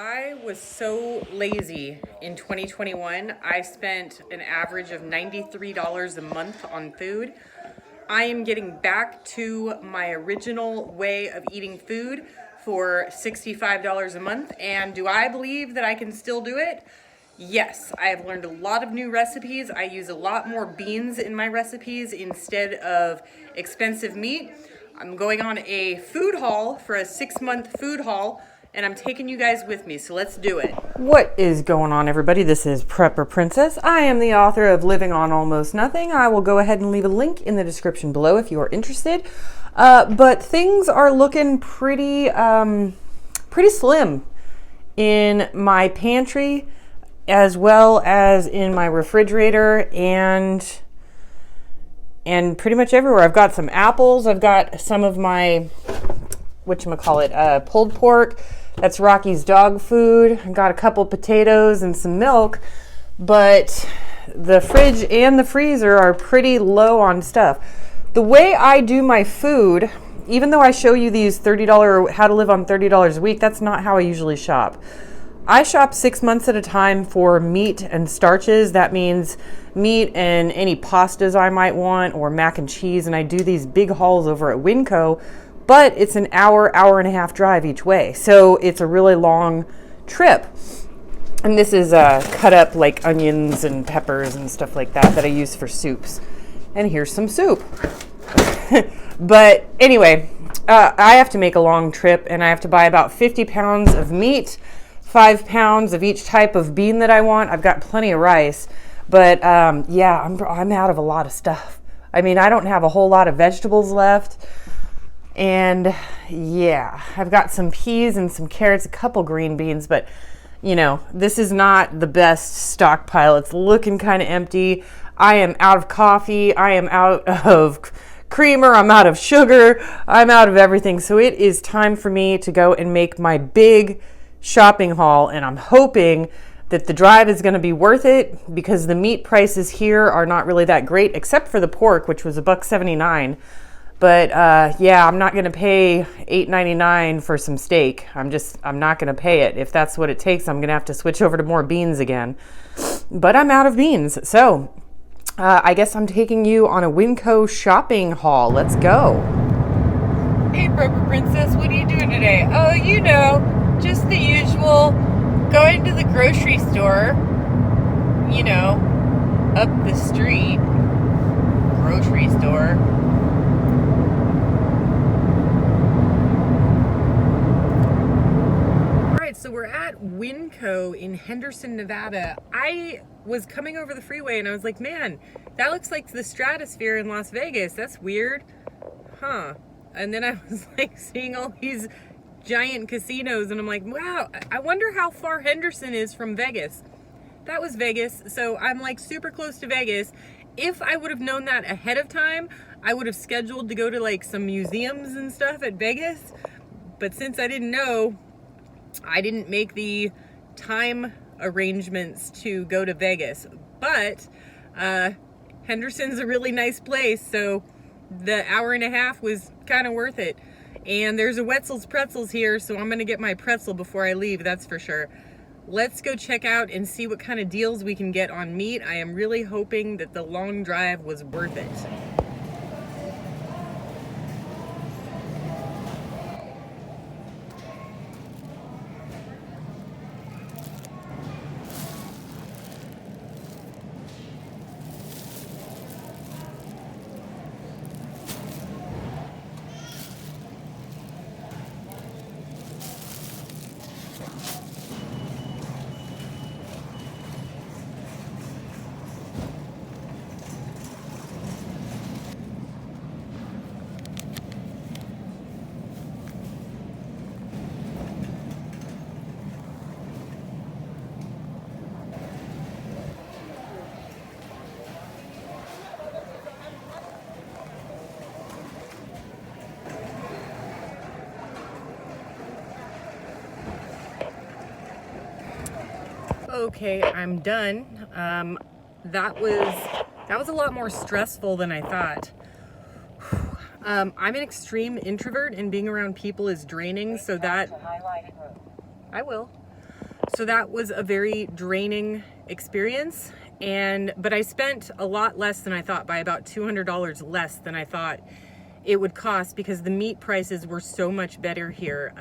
I was so lazy in 2021. I spent an average of $93 a month on food. I am getting back to my original way of eating food for $65 a month. And do I believe that I can still do it? Yes, I have learned a lot of new recipes. I use a lot more beans in my recipes instead of expensive meat. I'm going on a food haul for a 6-month food haul, and I'm taking you guys with me, so let's do it. What is going on, everybody? This is Prepper Princess. I am the author of Living on Almost Nothing. I will go ahead and leave a link in the description below if you are interested. But things are looking pretty slim in my pantry, as well as in my refrigerator and pretty much everywhere. I've got some apples. I've got some of my, pulled pork. That's Rocky's dog food. I've got a couple potatoes and some milk, but the fridge and the freezer are pretty low on stuff. The way I do my food, even though I show you these $30 how to live on $30 a week, that's not how I usually shop. I shop 6 months at a time for meat and starches. That means meat and any pastas I might want, or mac and cheese, and I do these big hauls over at Winco, but it's an hour and a half drive each way. So it's a really long trip. And this is cut up like onions and peppers and stuff like that I use for soups. And here's some soup. But anyway, I have to make a long trip, and I have to buy about 50 pounds of meat, 5 pounds of each type of bean that I want. I've got plenty of rice, but yeah, I'm out of a lot of stuff. I mean, I don't have a whole lot of vegetables left, and yeah, I've got some peas and some carrots, a couple green beans, but you know, this is not the best stockpile. It's looking kind of empty. I am out of coffee. I am out of creamer. I'm out of sugar. I'm out of everything. So it is time for me to go and make my big shopping haul, and I'm hoping that the drive is going to be worth it, because the meat prices here are not really that great, except for the pork, which was $1.79. But yeah, I'm not going to pay $8.99 for some steak. I'm not going to pay it. If that's what it takes, I'm going to have to switch over to more beans again. But I'm out of beans, so I guess I'm taking you on a Winco shopping haul. Let's go. Hey, Broker Princess, what are you doing today? Oh, you know, just the usual, going to the grocery store, you know, up the street, grocery store. All right, so we're at Winco in Henderson, Nevada. I was coming over the freeway and I was like, man, that looks like the Stratosphere in Las Vegas. That's weird. Huh. And then I was like seeing all these giant casinos, and I'm like, wow, I wonder how far Henderson is from Vegas. That was Vegas, so I'm like super close to Vegas. If I would have known that ahead of time, I would have scheduled to go to like some museums and stuff at Vegas. But since I didn't know, I didn't make the time arrangements to go to Vegas. But Henderson's a really nice place, so the hour and a half was kind of worth it. And there's a Wetzel's Pretzels here, so I'm going to get my pretzel before I leave, that's for sure. Let's go check out and see what kind of deals we can get on meat. I am really hoping that the long drive was worth it. Okay, I'm done. That was a lot more stressful than I thought. I'm an extreme introvert, and being around people is draining, so that I will. So that was a very draining experience. But I spent a lot less than I thought, by about $200 less than I thought it would cost, because the meat prices were so much better here.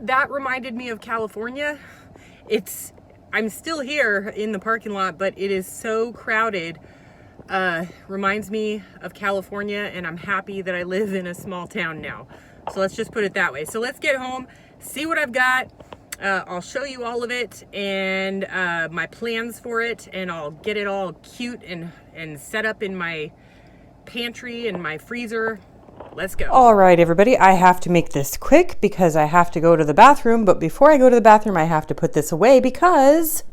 That reminded me of California. I'm still here in the parking lot, but it is so crowded. Reminds me of California, and I'm happy that I live in a small town now. So let's just put it that way. So let's get home, see what I've got. I'll show you all of it and my plans for it, and I'll get it all cute and set up in my pantry and my freezer. Let's go. All right, everybody, I have to make this quick because I have to go to the bathroom. But before I go to the bathroom, I have to put this away because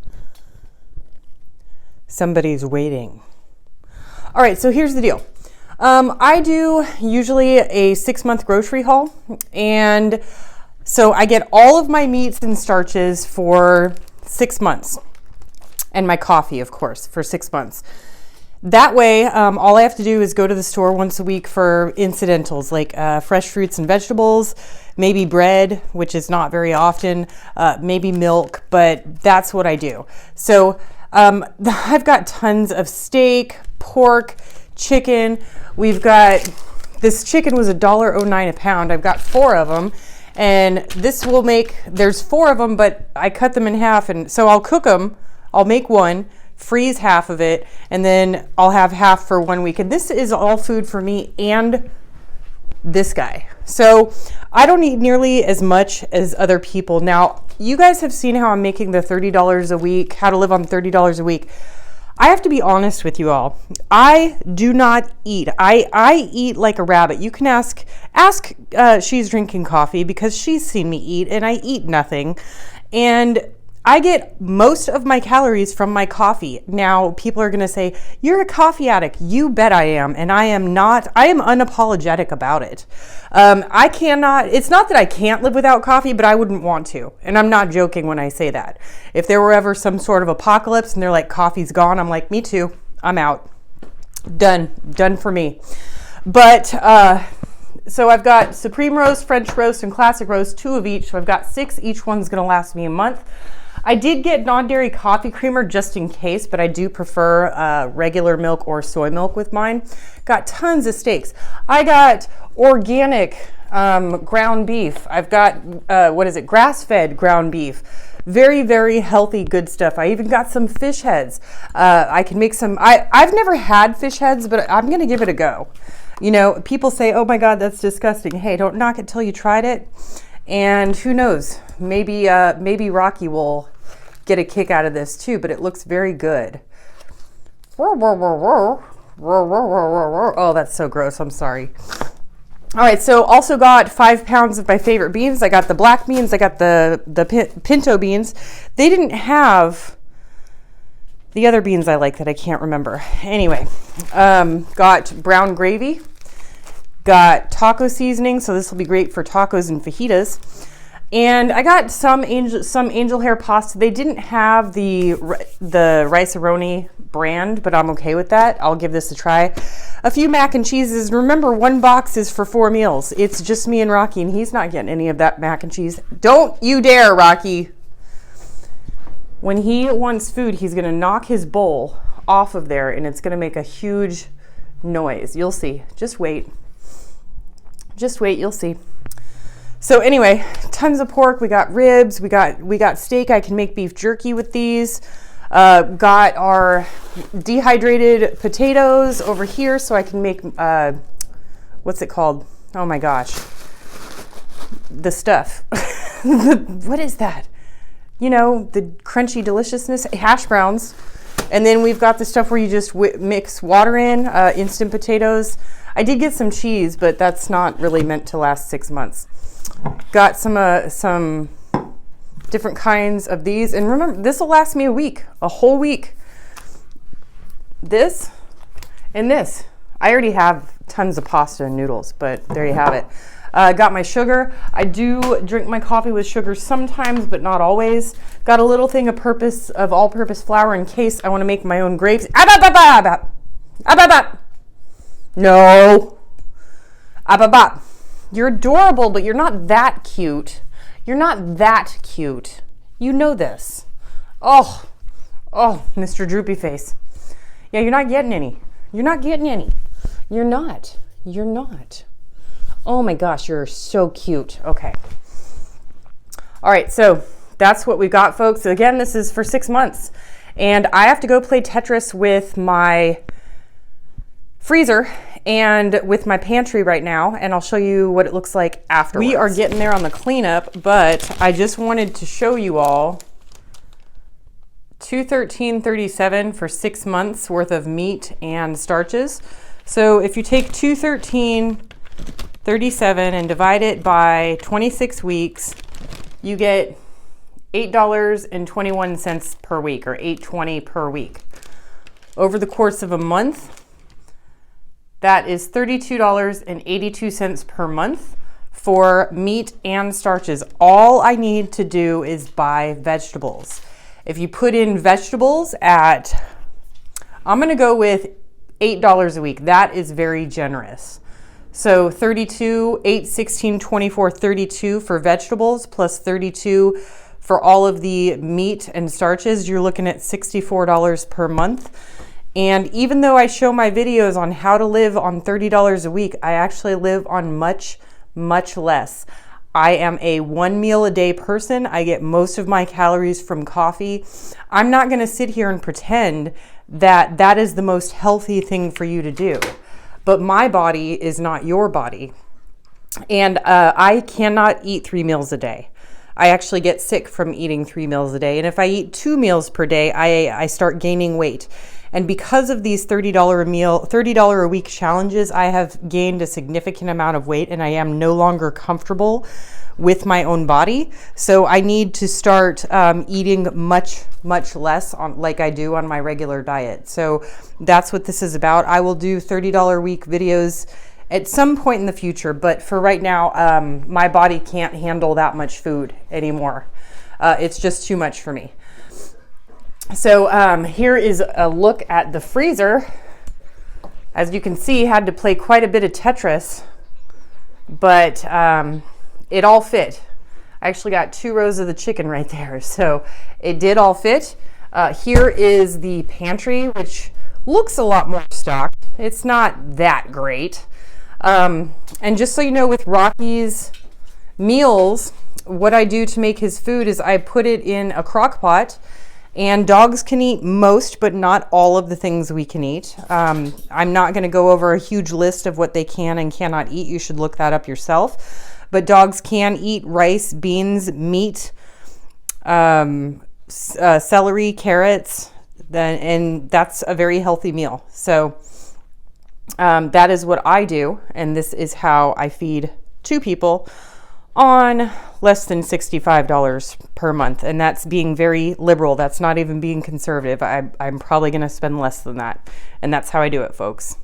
somebody's waiting. All right, so here's the deal. I do usually a 6-month grocery haul, and so I get all of my meats and starches for 6 months, and my coffee, of course, for 6 months. That way, all I have to do is go to the store once a week for incidentals, like fresh fruits and vegetables, maybe bread, which is not very often, maybe milk, but that's what I do. So I've got tons of steak, pork, chicken. We've got, this chicken was $1.09 a pound. I've got 4 of them, and this will make, there's 4 of them, but I cut them in half, and so I'll cook them. I'll make one, freeze half of it, and then I'll have half for 1 week. And this is all food for me and this guy. So I don't eat nearly as much as other people. Now, you guys have seen how I'm making the $30 a week, how to live on $30 a week. I have to be honest with you all. I do not eat. I eat like a rabbit. You can ask she's drinking coffee, because she's seen me eat, and I eat nothing. And I get most of my calories from my coffee. Now, people are going to say, you're a coffee addict. You bet I am. And I am not. I am unapologetic about it. I cannot, it's not that I can't live without coffee, but I wouldn't want to. And I'm not joking when I say that. If there were ever some sort of apocalypse and they're like, coffee's gone, I'm like, me too. I'm out. Done for me. But, so I've got Supreme Roast, French Roast, and Classic Roast, 2 of each. So I've got 6. Each one's going to last me a month. I did get non-dairy coffee creamer just in case, but I do prefer regular milk or soy milk with mine. Got tons of steaks. I got organic ground beef. I've got, grass-fed ground beef. Very, very healthy, good stuff. I even got some fish heads. I can make some, I've never had fish heads, but I'm going to give it a go. You know, people say, oh my God, that's disgusting. Hey, don't knock it till you tried it. And who knows, maybe Rocky will get a kick out of this too, but it looks very good. Oh, that's so gross. I'm sorry. All right, so also got 5 pounds of my favorite beans. I got the black beans. I got the pinto beans. They didn't have the other beans I like that I can't remember. Anyway, got brown gravy. Got taco seasoning, so this will be great for tacos and fajitas. And I got some angel hair pasta. They didn't have the Rice-A-Roni brand, but I'm okay with that. I'll give this a try. A few mac and cheeses. Remember, 1 box is for 4 meals. It's just me and Rocky, and he's not getting any of that mac and cheese. Don't you dare, Rocky. When he wants food, he's going to knock his bowl off of there, and it's going to make a huge noise. You'll see. Just wait. Just wait, you'll see. So anyway, tons of pork. We got ribs. We got steak. I can make beef jerky with these. Got our dehydrated potatoes over here, so I can make what's it called? Oh my gosh, the stuff. What is that? You know, the crunchy deliciousness, hash browns. And then we've got the stuff where you just mix water in, instant potatoes. I did get some cheese, but that's not really meant to last 6 months. Got some different kinds of these. And remember, this will last me a whole week. This and this. I already have tons of pasta and noodles, but there you have it. Got my sugar. I do drink my coffee with sugar sometimes, but not always. Got a little thing of all-purpose flour in case I want to make my own grapes. No. You're adorable, but you're not that cute. You're not that cute. You know this. Oh, Mr. Droopy Face. Yeah, you're not getting any. You're not getting any. You're not. You're not. Oh my gosh, you're so cute. Okay. All right, so that's what we got, folks. Again, this is for 6 months. And I have to go play Tetris with my freezer and with my pantry right now, and I'll show you what it looks like afterwards. We are getting there on the cleanup, but I just wanted to show you all $213.37 for 6 months worth of meat and starches. So if you take $213.37 and divide it by 26 weeks, you get $8.21 per week, or $8.20 per week. Over the course of a month, that is $32.82 per month for meat and starches. All I need to do is buy vegetables. If you put in vegetables at, I'm gonna go with $8 a week. That is very generous. So 32, 8, 16, 24, 32 for vegetables, plus 32 for all of the meat and starches, you're looking at $64 per month. And even though I show my videos on how to live on $30 a week, I actually live on much, much less. I am a 1 meal a day person. I get most of my calories from coffee. I'm not gonna sit here and pretend that that is the most healthy thing for you to do. But my body is not your body. And I cannot eat 3 meals a day. I actually get sick from eating 3 meals a day. And if I eat 2 meals per day, I start gaining weight. And because of these $30 a week challenges, I have gained a significant amount of weight, and I am no longer comfortable with my own body. So I need to start eating much, much less like I do on my regular diet. So that's what this is about. I will do $30 a week videos at some point in the future, but for right now, my body can't handle that much food anymore. It's just too much for me. So here is a look at the freezer. As you can see, had to play quite a bit of Tetris, but it all fit. I actually got 2 rows of the chicken right there, so it did all fit. Here is the pantry, which looks a lot more stocked. It's not that great. And just so you know, with Rocky's meals, what I do to make his food is I put it in a crock pot. And dogs can eat most, but not all of the things we can eat. I'm not going to go over a huge list of what they can and cannot eat. You should look that up yourself. But dogs can eat rice, beans, meat, celery, carrots, and that's a very healthy meal. So that is what I do, and this is how I feed 2 people on less than $65 per month. And that's being very liberal. That's not even being conservative. I'm probably going to spend less than that. And that's how I do it, folks.